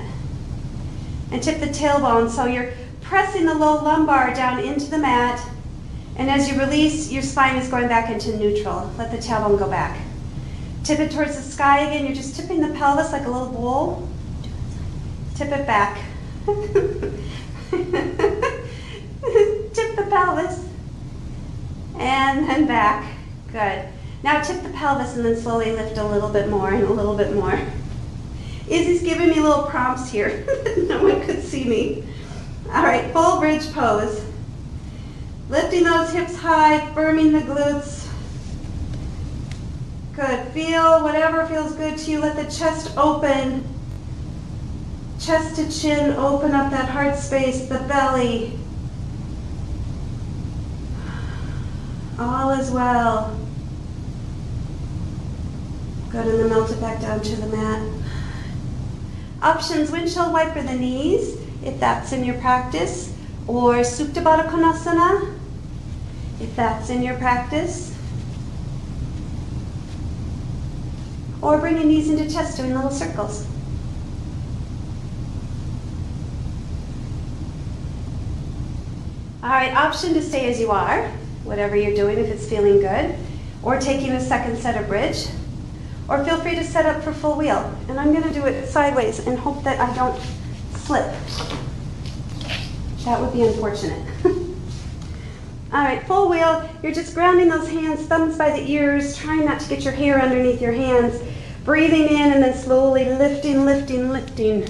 And tip the tailbone, so you're pressing the low lumbar down into the mat, and as you release, your spine is going back into neutral. Let the tailbone go back. Tip it towards the sky again. You're just tipping the pelvis like a little bowl. Tip it back. Tip the pelvis. And then back. Good. Now tip the pelvis and then slowly lift a little bit more and a little bit more. Izzy's giving me little prompts here. No one could see me. All right, full bridge pose. Lifting those hips high, firming the glutes. Good. Feel whatever feels good to you. Let the chest open. Chest to chin, open up that heart space, the belly. All is well. Good, and then melt it back down to the mat. Options, windshield wiper the knees, if that's in your practice, or Supta Baddha Konasana, if that's in your practice. or bring your knees into chest, doing little circles. All right, option to stay as you are, whatever you're doing if it's feeling good, or taking a second set of bridge, or feel free to set up for full wheel. And I'm gonna do it sideways and hope that I don't slip. That would be unfortunate. All right, full wheel, you're just grounding those hands, thumbs by the ears, trying not to get your hair underneath your hands, breathing in and then slowly lifting, lifting, lifting.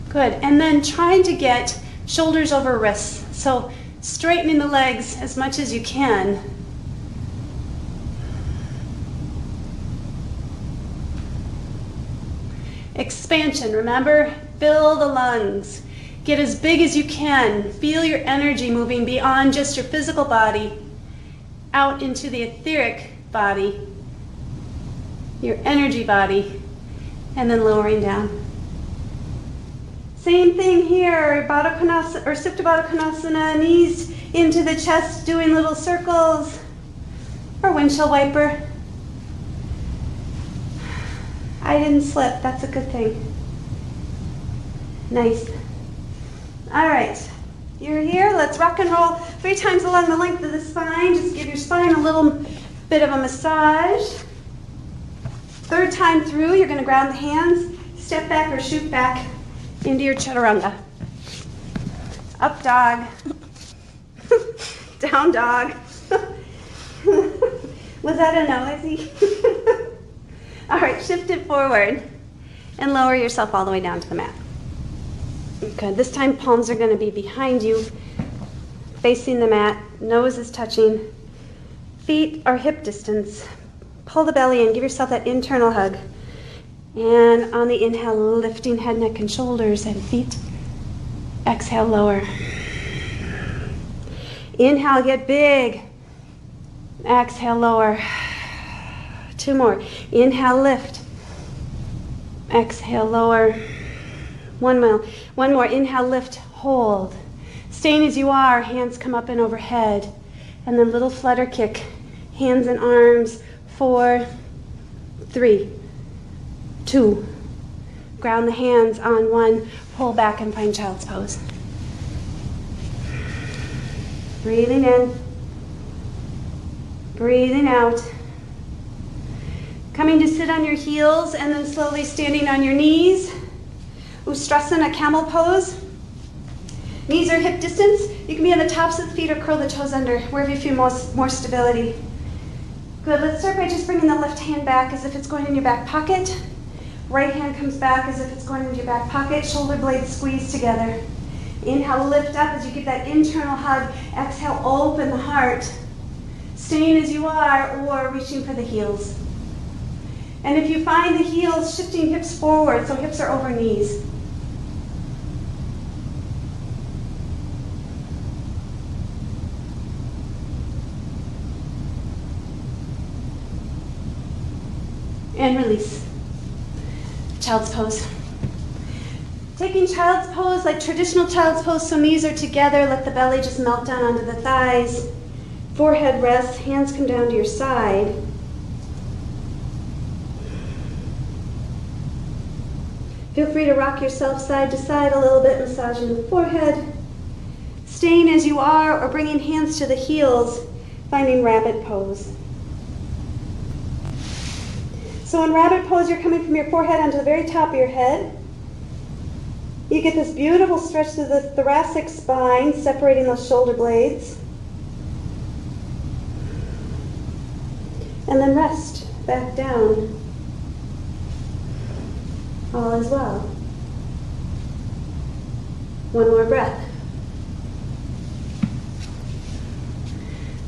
Good, and then trying to get shoulders over wrists. So straightening the legs as much as you can. Expansion, remember, fill the lungs. Get as big as you can. Feel your energy moving beyond just your physical body, out into the etheric body, your energy body, and then lowering down. Same thing here, Baddha Konasana, or Supta Baddha Konasana, knees into the chest, doing little circles, or windshield wiper. I didn't slip, that's a good thing. Nice. All right, you're here, let's rock and roll 3 times along the length of the spine. Just give your spine a little bit of a massage. 3rd time through, you're gonna ground the hands, step back or shoot back into your chaturanga. Up dog. Down dog. Was that a no, Izzy? All right, shift it forward and lower yourself all the way down to the mat. Good, this time palms are gonna be behind you, facing the mat, nose is touching, feet are hip distance. Pull the belly in, give yourself that internal hug. And on the inhale, lifting head, neck, and shoulders and feet. Exhale, lower. Inhale, get big. Exhale, lower. 2 more. Inhale, lift. Exhale, lower. 1 more. Inhale, lift, hold. Staying as you are, hands come up and overhead. And then little flutter kick. Hands and arms. 4, 3, 2. Ground the hands on 1. Pull back and find child's pose. Breathing in. Breathing out. Coming to sit on your heels and then slowly standing on your knees. Ustrasana, camel pose. Knees are hip distance. You can be on the tops of the feet or curl the toes under, wherever you feel more stability. Good, let's start by just bringing the left hand back as if it's going in your back pocket. Right hand comes back as if it's going into your back pocket. Shoulder blades squeeze together. Inhale, lift up as you give that internal hug. Exhale, open the heart. Staying as you are or reaching for the heels. And if you find the heels, shifting hips forward, so hips are over knees. And release. Child's pose. Taking child's pose like traditional child's pose, so knees are together, let the belly just melt down onto the thighs. Forehead rests, hands come down to your side. Feel free to rock yourself side to side a little bit, massaging the forehead. Staying as you are or bringing hands to the heels, finding rabbit pose. So in rabbit pose, you're coming from your forehead onto the very top of your head. You get this beautiful stretch through the thoracic spine, separating those shoulder blades. And then rest back down. All is well. 1 more breath.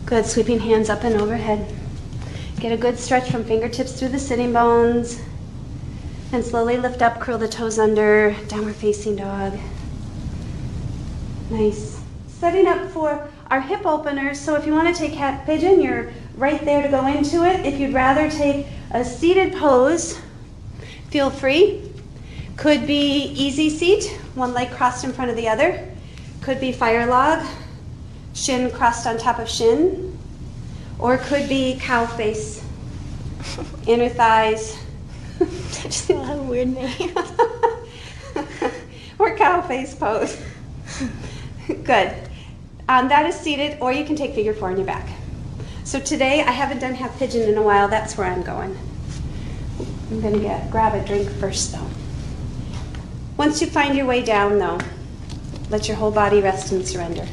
Good, sweeping hands up and overhead. Get a good stretch from fingertips through the sitting bones. And slowly lift up, curl the toes under, downward facing dog. Nice. Setting up for our hip openers, so if you want to take cat pigeon, you're right there to go into it. If you'd rather take a seated pose, feel free. Could be easy seat, one leg crossed in front of the other. Could be fire log, shin crossed on top of shin. Or it could be cow face. inner thighs. I just thought a weird name. Or cow face pose. Good. That is seated, or you can take figure 4 on your back. So today, I haven't done half pigeon in a while. That's where I'm going. I'm going to grab a drink first, though. Once you find your way down, though, let your whole body rest and surrender.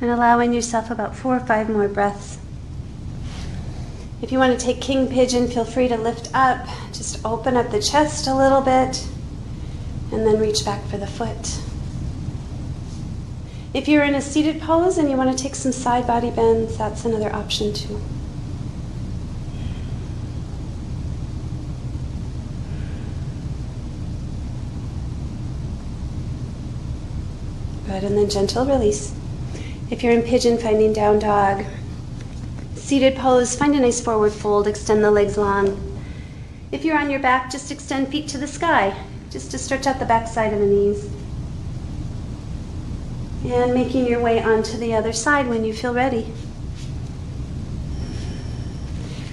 And allowing yourself about 4 or 5 more breaths. If you want to take king pigeon, feel free to lift up. Just open up the chest a little bit and then reach back for the foot. If you're in a seated pose and you want to take some side body bends, that's another option too. Good, and then gentle release. If you're in pigeon, finding down dog. Seated pose, find a nice forward fold, extend the legs long. If you're on your back, just extend feet to the sky, just to stretch out the back side of the knees. And making your way onto the other side when you feel ready.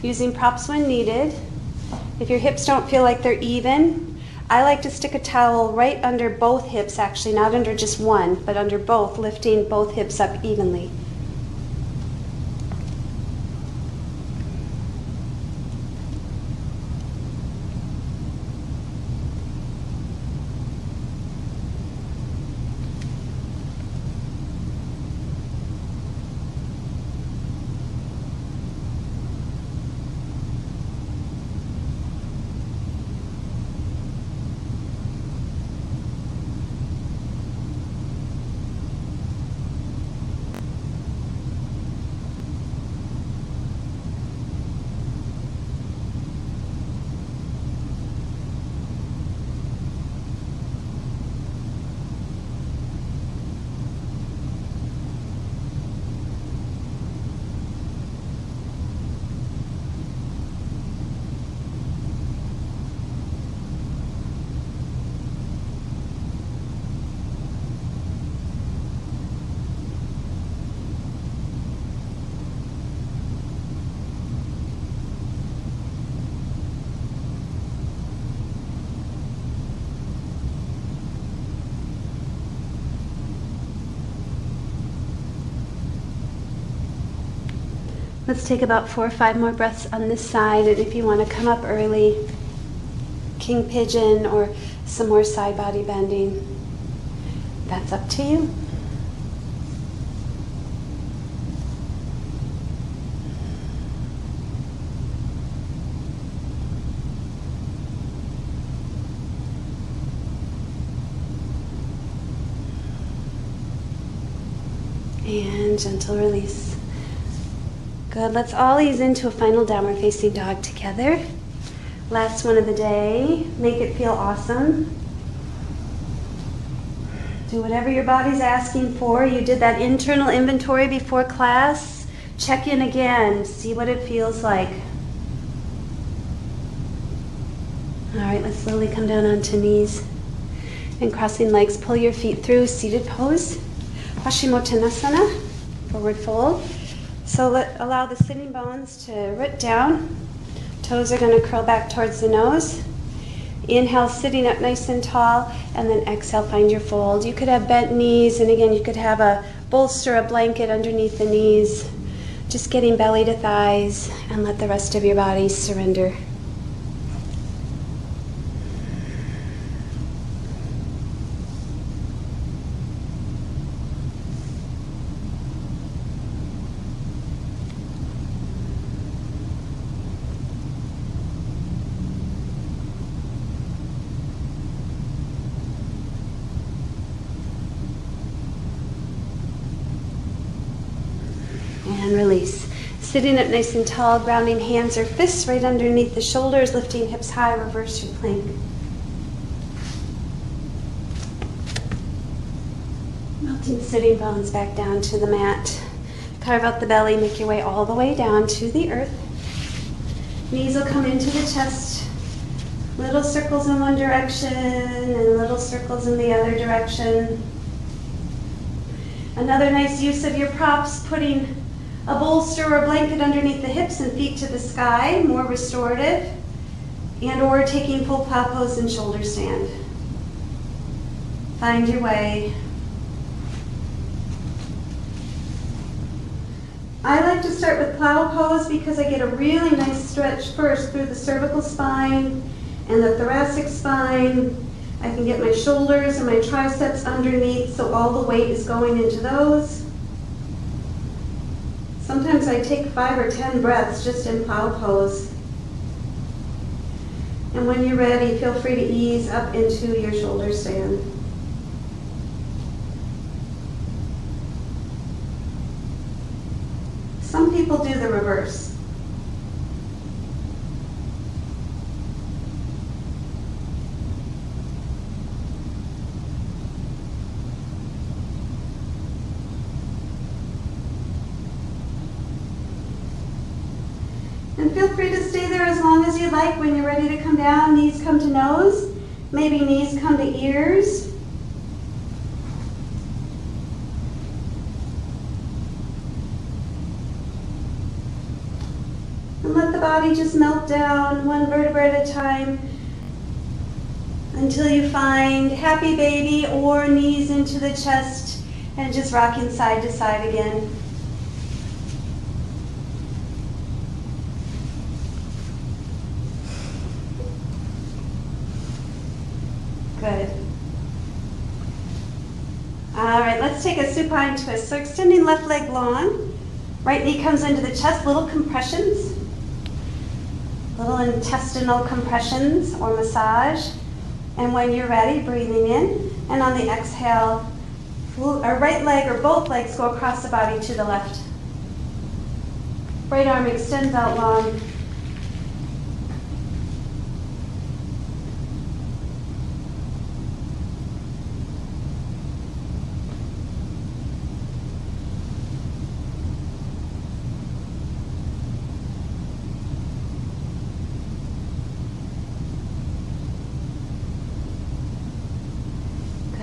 Using props when needed. If your hips don't feel like they're even, I like to stick a towel right under both hips, actually, not under just one, but under both, lifting both hips up evenly. Let's take about 4 or 5 more breaths on this side, and if you want to come up early, king pigeon or some more side body bending, that's up to you. And gentle release. Good, let's all ease into a final downward facing dog together. Last one of the day, make it feel awesome. Do whatever your body's asking for. You did that internal inventory before class. Check in again, see what it feels like. All right, let's slowly come down onto knees. And crossing legs, pull your feet through, seated pose. Paschimottanasana, forward fold. So allow the sitting bones to root down. Toes are going to curl back towards the nose. Inhale, sitting up nice and tall, and then exhale, find your fold. You could have bent knees, and again, you could have a bolster, a blanket underneath the knees, just getting belly to thighs, and let the rest of your body surrender. And release. Sitting up nice and tall, grounding hands or fists right underneath the shoulders, lifting hips high, reverse your plank. Melting sitting bones back down to the mat. Carve out the belly, make your way all the way down to the earth. Knees will come into the chest. Little circles in one direction and little circles in the other direction. Another nice use of your props, putting a bolster or a blanket underneath the hips and feet to the sky, more restorative, and or taking full plow pose and shoulder stand. Find your way. I like to start with plow pose because I get a really nice stretch first through the cervical spine and the thoracic spine. I can get my shoulders and my triceps underneath, so all the weight is going into those. Sometimes I take 5 or 10 breaths just in plow pose. And when you're ready, feel free to ease up into your shoulder stand. Some people do the reverse. And feel free to stay there as long as you like. When you're ready to come down, knees come to nose, maybe knees come to ears. And let the body just melt down one vertebra at a time until you find happy baby or knees into the chest and just rocking side to side again. Good. All right, let's take a supine twist. So extending left leg long, right knee comes into the chest, little compressions, little intestinal compressions or massage. And when you're ready, breathing in, and on the exhale, our right leg or both legs go across the body to the left. Right arm extends out long.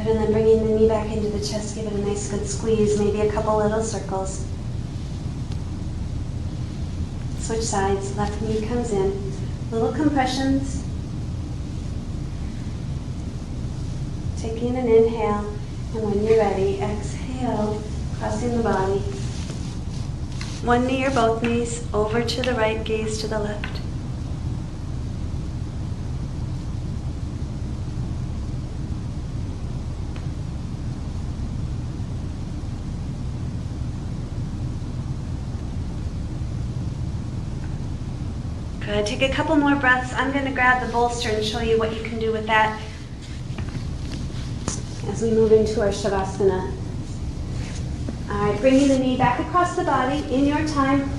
And then bringing the knee back into the chest, give it a nice good squeeze, maybe a couple little circles. Switch sides, left knee comes in, little compressions. Taking an inhale, and when you're ready, exhale, crossing the body. One knee or both knees, over to the right, gaze to the left. Good. Take a couple more breaths. I'm going to grab the bolster and show you what you can do with that as we move into our Shavasana. All right, bringing the knee back across the body in your time.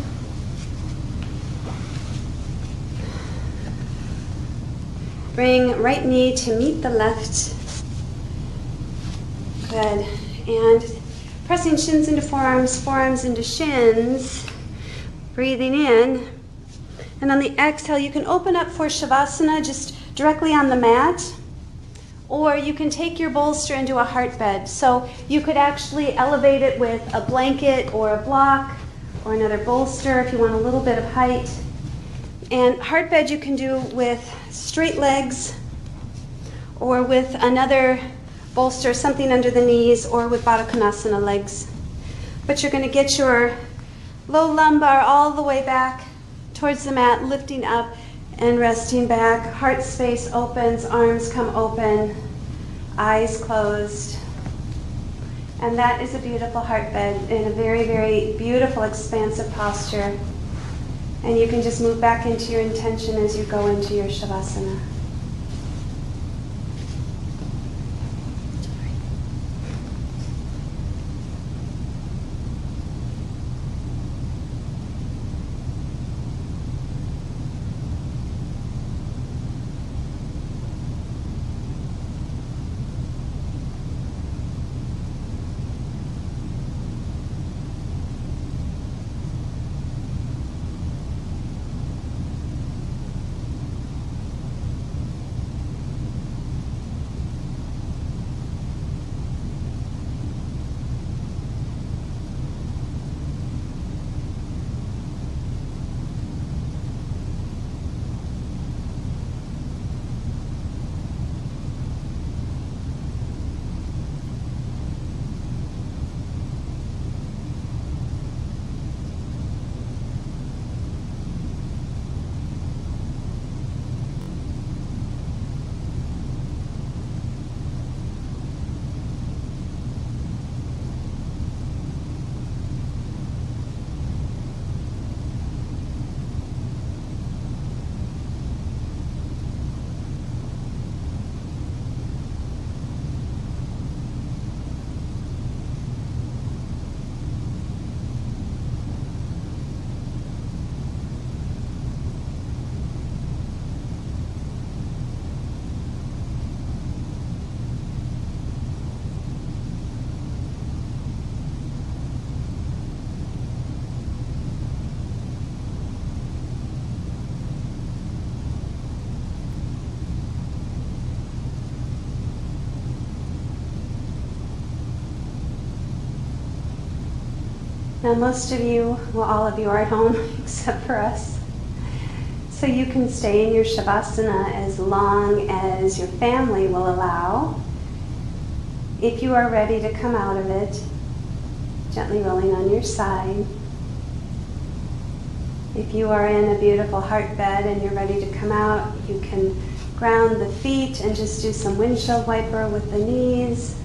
Bring right knee to meet the left. Good. And pressing shins into forearms, forearms into shins. Breathing in. And on the exhale, you can open up for Shavasana just directly on the mat, or you can take your bolster and do a heart bed. So you could actually elevate it with a blanket or a block or another bolster if you want a little bit of height. And heart bed you can do with straight legs or with another bolster, something under the knees, or with Baddha Konasana legs. But you're going to get your low lumbar all the way back towards the mat, lifting up and resting back. Heart space opens, arms come open, eyes closed. And that is a beautiful heart bed in a very, very beautiful, expansive posture. And you can just move back into your intention as you go into your Shavasana. Now most of you, well all of you are at home except for us. So you can stay in your Shavasana as long as your family will allow. If you are ready to come out of it, gently rolling on your side. If you are in a beautiful heart bed and you're ready to come out, you can ground the feet and just do some windshield wiper with the knees.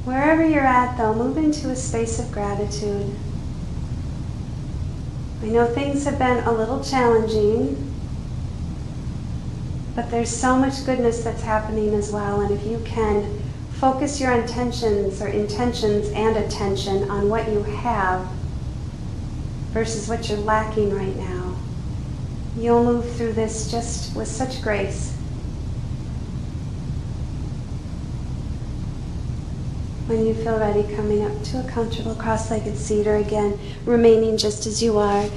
Wherever you're at, though, move into a space of gratitude. I know things have been a little challenging, but there's so much goodness that's happening as well, and if you can focus your intentions and attention on what you have versus what you're lacking right now, you'll move through this just with such grace. When you feel ready, coming up to a comfortable cross-legged seat, or again, remaining just as you are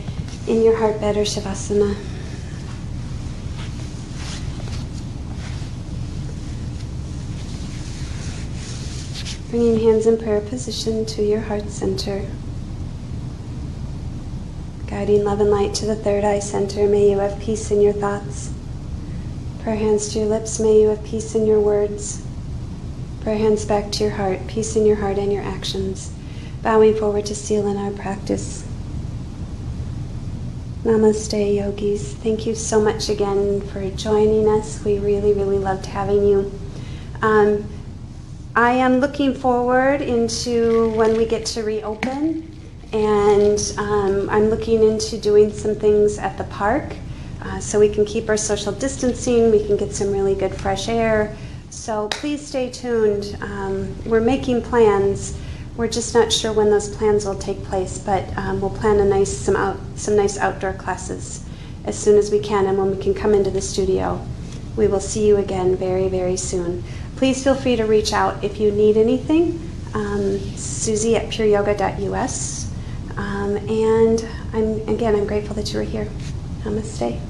in your heart bed or Shavasana. Bringing hands in prayer position to your heart center. Guiding love and light to the third eye center. May you have peace in your thoughts. Prayer hands to your lips. May you have peace in your words. Prayer hands back to your heart. Peace in your heart and your actions. Bowing forward to seal in our practice. Namaste, yogis. Thank you so much again for joining us. We really, really loved having you. I am looking forward into when we get to reopen, and I'm looking into doing some things at the park so we can keep our social distancing, we can get some really good fresh air. So please stay tuned. We're making plans. We're just not sure when those plans will take place, but we'll plan some nice outdoor classes as soon as we can, and when we can come into the studio. We will see you again very, very soon. Please feel free to reach out if you need anything. Suzy at pureyoga.us. And I'm grateful that you were here. Namaste.